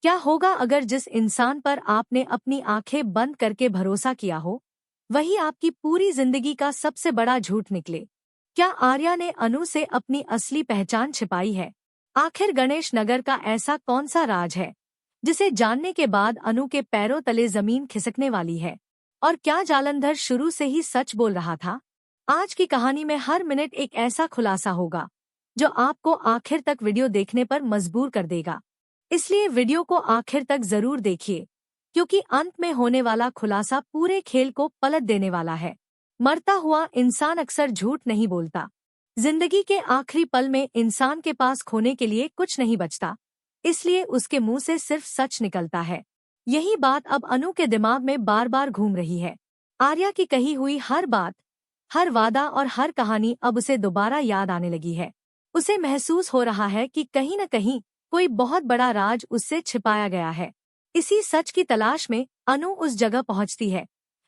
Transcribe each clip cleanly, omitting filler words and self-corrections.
क्या होगा अगर जिस इंसान पर आपने अपनी आंखें बंद करके भरोसा किया हो, वही आपकी पूरी जिंदगी का सबसे बड़ा झूठ निकले? क्या आर्या ने अनु से अपनी असली पहचान छिपाई है? आखिर गणेश नगर का ऐसा कौन सा राज है जिसे जानने के बाद अनु के पैरों तले जमीन खिसकने वाली है? और क्या जालंधर शुरू से ही सच बोल रहा था? आज की कहानी में हर मिनट एक ऐसा खुलासा होगा जो आपको आखिर तक वीडियो देखने पर मजबूर कर देगा। इसलिए वीडियो को आखिर तक जरूर देखिए, क्योंकि अंत में होने वाला खुलासा पूरे खेल को पलट देने वाला है। मरता हुआ इंसान अक्सर झूठ नहीं बोलता। जिंदगी के आखिरी पल में इंसान के पास खोने के लिए कुछ नहीं बचता, इसलिए उसके मुंह से सिर्फ सच निकलता है। यही बात अब अनु के दिमाग में बार बार घूम रही है। आर्या की कही हुई हर बात, हर वादा और हर कहानी अब उसे दोबारा याद आने लगी है। उसे महसूस हो रहा है कि कहीं न कहीं कोई बहुत बड़ा राज उससे छिपाया गया है। इसी सच की तलाश में अनु उस जगह पहुंचती है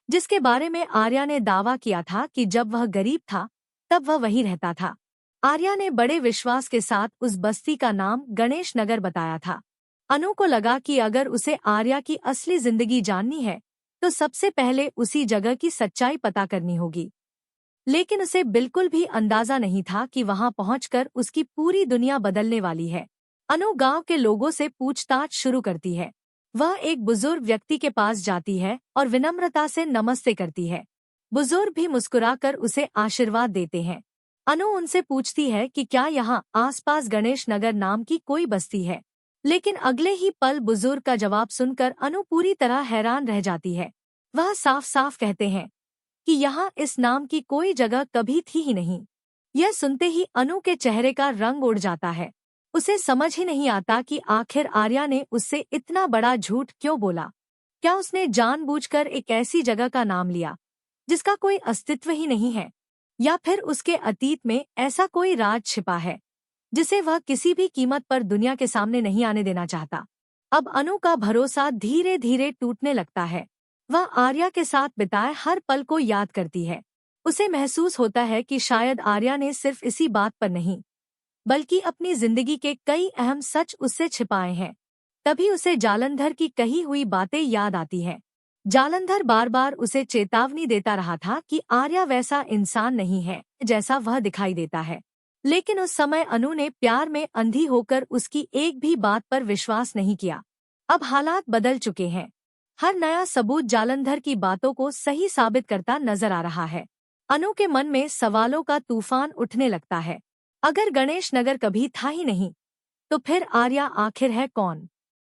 जिसके बारे में आर्या ने दावा किया था कि जब वह गरीब था तब वह वहीं रहता था। आर्या ने बड़े विश्वास के साथ उस बस्ती का नाम गणेश नगर बताया था। अनु को लगा कि अगर उसे आर्या की असली जिंदगी जाननी है तो सबसे पहले उसी जगह की सच्चाई पता करनी होगी। लेकिन उसे बिल्कुल भी अंदाजा नहीं था कि वहां पहुंचकर उसकी पूरी दुनिया बदलने वाली है। अनु गांव के लोगों से पूछताछ शुरू करती है। वह एक बुजुर्ग व्यक्ति के पास जाती है और विनम्रता से नमस्ते करती है। बुजुर्ग भी मुस्कुराकर उसे आशीर्वाद देते हैं। अनु उनसे पूछती है कि क्या यहाँ आसपास गणेश नगर नाम की कोई बस्ती है, लेकिन अगले ही पल बुजुर्ग का जवाब सुनकर अनु पूरी तरह हैरान रह जाती है। वह साफ साफ कहते हैं कि यहाँ इस नाम की कोई जगह कभी थी ही नहीं। यह सुनते ही अनु के चेहरे का रंग उड़ जाता है। उसे समझ ही नहीं आता कि आखिर आर्या ने उससे इतना बड़ा झूठ क्यों बोला। क्या उसने जानबूझकर एक ऐसी जगह का नाम लिया जिसका कोई अस्तित्व ही नहीं है, या फिर उसके अतीत में ऐसा कोई राज छिपा है जिसे वह किसी भी कीमत पर दुनिया के सामने नहीं आने देना चाहता? अब अनु का भरोसा धीरे धीरे टूटने लगता है। वह आर्या के साथ बिताए हर पल को याद करती है। उसे महसूस होता है कि शायद आर्या ने सिर्फ इसी बात पर नहीं, बल्कि अपनी जिंदगी के कई अहम सच उससे छिपाए हैं। तभी उसे जालंधर की कही हुई बातें याद आती हैं। जालंधर बार बार उसे चेतावनी देता रहा था कि आर्या वैसा इंसान नहीं है जैसा वह दिखाई देता है। लेकिन उस समय अनु ने प्यार में अंधी होकर उसकी एक भी बात पर विश्वास नहीं किया। अब हालात बदल चुके हैं। हर नया सबूत जालंधर की बातों को सही साबित करता नजर आ रहा है। अनु के मन में सवालों का तूफान उठने लगता है। अगर गणेश नगर कभी था ही नहीं, तो फिर आर्या आखिर है कौन?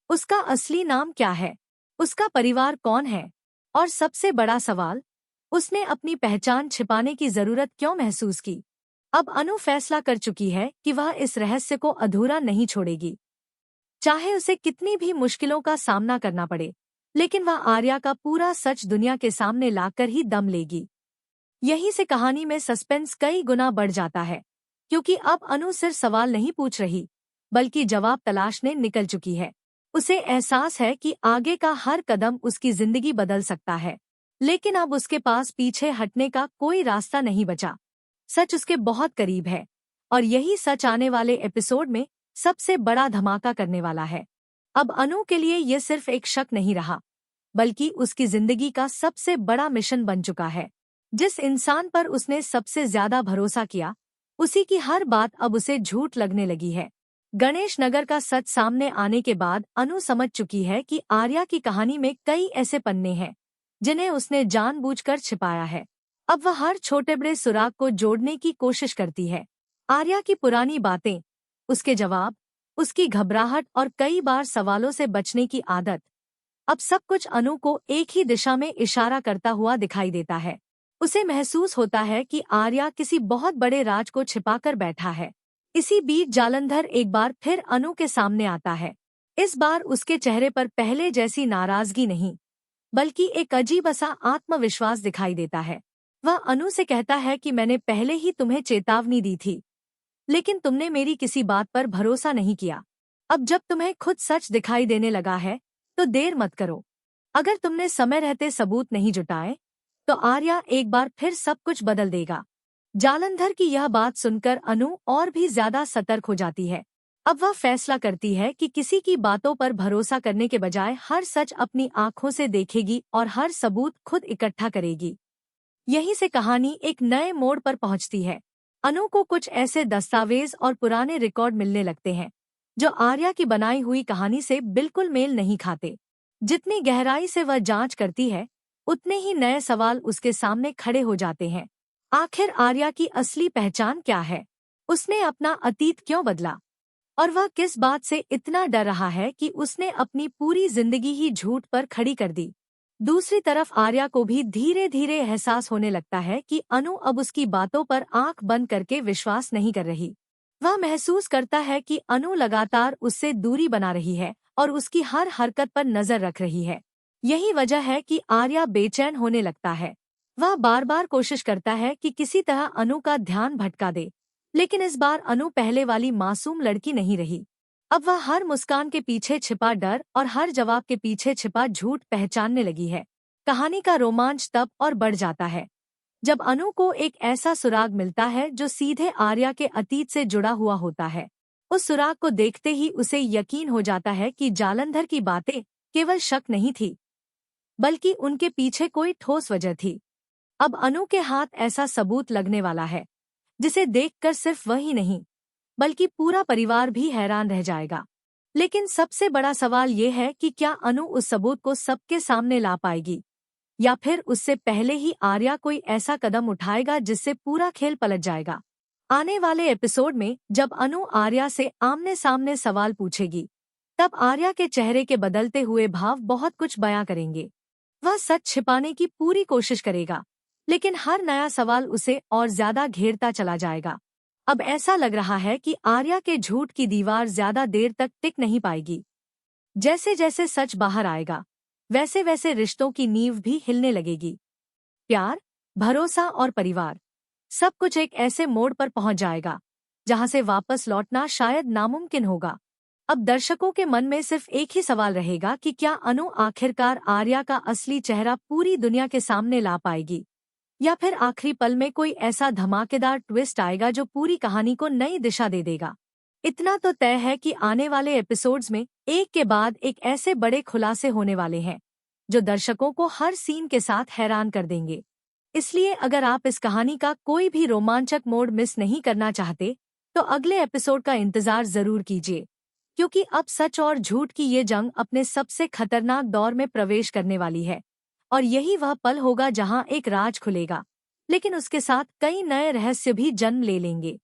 उसका असली नाम क्या है? उसका परिवार कौन है? और सबसे बड़ा सवाल, उसने अपनी पहचान छिपाने की जरूरत क्यों महसूस की? अब अनु फैसला कर चुकी है कि वह इस रहस्य को अधूरा नहीं छोड़ेगी, चाहे उसे कितनी भी मुश्किलों का सामना करना पड़े। लेकिन वह आर्या का पूरा सच दुनिया के सामने लाकर ही दम लेगी। यहीं से कहानी में सस्पेंस कई गुना बढ़ जाता है, क्योंकि अब अनु सिर्फ सवाल नहीं पूछ रही, बल्कि जवाब तलाशने निकल चुकी है। उसे एहसास है कि आगे का हर कदम उसकी जिंदगी बदल सकता है, लेकिन अब उसके पास पीछे हटने का कोई रास्ता नहीं बचा। सच उसके बहुत करीब है, और यही सच आने वाले एपिसोड में सबसे बड़ा धमाका करने वाला है। अब अनु के लिए ये सिर्फ एक शक नहीं रहा, बल्कि उसकी जिंदगी का सबसे बड़ा मिशन बन चुका है। जिस इंसान पर उसने सबसे ज्यादा भरोसा किया, उसी की हर बात अब उसे झूठ लगने लगी है। गणेश नगर का सच सामने आने के बाद अनु समझ चुकी है कि आर्या की कहानी में कई ऐसे पन्ने हैं जिन्हें उसने जानबूझकर छिपाया है। अब वह हर छोटे बड़े सुराग को जोड़ने की कोशिश करती है। आर्या की पुरानी बातें, उसके जवाब, उसकी घबराहट और कई बार सवालों से बचने की आदत, अब सब कुछ अनु को एक ही दिशा में इशारा करता हुआ दिखाई देता है। उसे महसूस होता है कि आर्या किसी बहुत बड़े राज को छिपाकर बैठा है। इसी बीच जालंधर एक बार फिर अनु के सामने आता है। इस बार उसके चेहरे पर पहले जैसी नाराजगी नहीं, बल्कि एक अजीब सा आत्मविश्वास दिखाई देता है। वह अनु से कहता है कि मैंने पहले ही तुम्हें चेतावनी दी थी, लेकिन तुमने मेरी किसी बात पर भरोसा नहीं किया। अब जब तुम्हें खुद सच दिखाई देने लगा है, तो देर मत करो। अगर तुमने समय रहते सबूत नहीं जुटाए, तो आर्या एक बार फिर सब कुछ बदल देगा। जालंधर की यह बात सुनकर अनु और भी ज्यादा सतर्क हो जाती है। अब वह फैसला करती है कि किसी की बातों पर भरोसा करने के बजाय हर सच अपनी आंखों से देखेगी और हर सबूत खुद इकट्ठा करेगी। यहीं से कहानी एक नए मोड़ पर पहुंचती है। अनु को कुछ ऐसे दस्तावेज और पुराने रिकॉर्ड मिलने लगते हैं जो आर्या की बनाई हुई कहानी से बिल्कुल मेल नहीं खाते। जितनी गहराई से वह जांच करती है, उतने ही नए सवाल उसके सामने खड़े हो जाते हैं। आखिर आर्या की असली पहचान क्या है? उसने अपना अतीत क्यों बदला? और वह किस बात से इतना डर रहा है कि उसने अपनी पूरी जिंदगी ही झूठ पर खड़ी कर दी? दूसरी तरफ आर्या को भी धीरे धीरे एहसास होने लगता है कि अनु अब उसकी बातों पर आंख बंद करके विश्वास नहीं कर रही। वह महसूस करता है कि अनु लगातार उससे दूरी बना रही है और उसकी हर हरकत पर नजर रख रही है। यही वजह है कि आर्या बेचैन होने लगता है। वह बार बार कोशिश करता है कि किसी तरह अनु का ध्यान भटका दे, लेकिन इस बार अनु पहले वाली मासूम लड़की नहीं रही। अब वह हर मुस्कान के पीछे छिपा डर और हर जवाब के पीछे छिपा झूठ पहचानने लगी है। कहानी का रोमांच तब और बढ़ जाता है जब अनु को एक ऐसा सुराग मिलता है जो सीधे आर्या के अतीत से जुड़ा हुआ होता है। उस सुराग को देखते ही उसे यकीन हो जाता है कि जालंधर की बातें केवल शक नहीं थी, बल्कि उनके पीछे कोई ठोस वजह थी। अब अनु के हाथ ऐसा सबूत लगने वाला है जिसे देखकर सिर्फ वही नहीं, बल्कि पूरा परिवार भी हैरान रह जाएगा। लेकिन सबसे बड़ा सवाल ये है कि क्या अनु उस सबूत को सबके सामने ला पाएगी, या फिर उससे पहले ही आर्या कोई ऐसा कदम उठाएगा जिससे पूरा खेल पलट जाएगा। आने वाले एपिसोड में जब अनु आर्या से आमने सामने सवाल पूछेगी, तब आर्या के चेहरे के बदलते हुए भाव बहुत कुछ बयां करेंगे। वह सच छिपाने की पूरी कोशिश करेगा, लेकिन हर नया सवाल उसे और ज्यादा घेरता चला जाएगा। अब ऐसा लग रहा है कि आर्या के झूठ की दीवार ज्यादा देर तक टिक नहीं पाएगी। जैसे जैसे सच बाहर आएगा, वैसे वैसे रिश्तों की नींव भी हिलने लगेगी। प्यार, भरोसा और परिवार, सब कुछ एक ऐसे मोड़ पर पहुंच जाएगा जहां से वापस लौटना शायद नामुमकिन होगा। अब दर्शकों के मन में सिर्फ एक ही सवाल रहेगा कि क्या अनु आखिरकार आर्या का असली चेहरा पूरी दुनिया के सामने ला पाएगी, या फिर आखिरी पल में कोई ऐसा धमाकेदार ट्विस्ट आएगा जो पूरी कहानी को नई दिशा दे देगा। इतना तो तय है कि आने वाले एपिसोड्स में एक के बाद एक ऐसे बड़े खुलासे होने वाले हैं जो दर्शकों को हर सीन के साथ हैरान कर देंगे। इसलिए अगर आप इस कहानी का कोई भी रोमांचक मोड़ मिस नहीं करना चाहते, तो अगले एपिसोड का इंतजार जरूर कीजिए, क्योंकि अब सच और झूठ की ये जंग अपने सबसे खतरनाक दौर में प्रवेश करने वाली है। और यही वह पल होगा जहां एक राज खुलेगा, लेकिन उसके साथ कई नए रहस्य भी जन्म ले लेंगे।